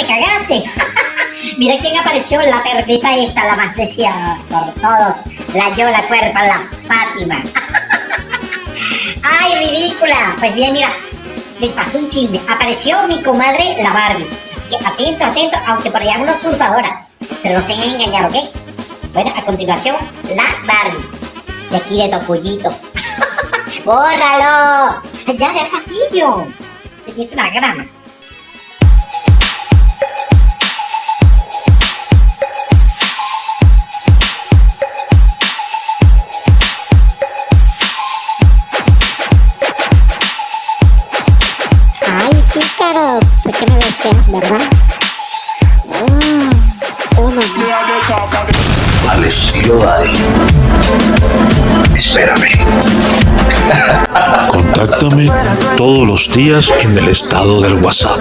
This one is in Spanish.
te cagaste. Mira quién apareció, la perrita esta, la más deseada por todos. La Yola Cuerpa, la Fátima. ¡Ay, ridícula! Pues bien, mira, le pasó un chisme. Apareció mi comadre, la Barbie. Así que atento, atento, aunque por allá es una usurpadora. Pero no se dejen engañar, ¿ok? Bueno, a continuación, la Barbie. De aquí de Tocullito. ¡Bórralo! ¡Ya, de fastidio! Es una grama. Ay, pícaros, sé que me deseas, ¿verdad? Uno más. Al estilo Daddy. Espérame. Contáctame todos los días en el estado del WhatsApp.